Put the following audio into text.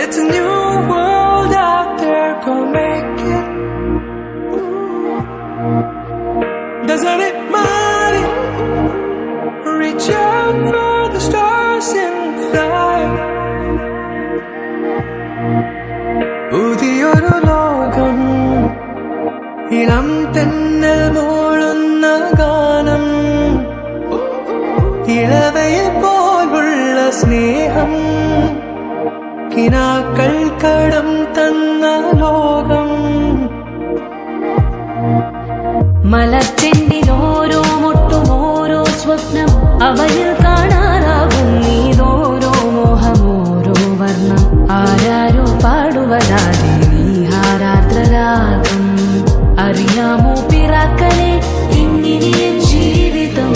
It's a new world out there, go make it. Doesn't it matter? Reach out for the stars and fly. പുതിയൊരു ലോകം, ഇളം തെന്നൽ മൂളുന്ന ഗാനം, ഇളവയിൽ പോലുള്ള സ്നേഹം, കിനാക്കൾ കടം തന്ന ലോകം. മലച്ചെണ്ടിൽ ഓരോ മുട്ടും ഓരോ സ്വപ്നം, അവയിൽ കാണാനാകും നീതോരോ മോഹം, ഓരോ വർണ്ണം. ആരാരോ പാടുവതാതെ നീഹാരാർദ്രരാഗം. അറിയാമോ പിറാക്കളെ, ഇങ്ങനെ ജീവിതം.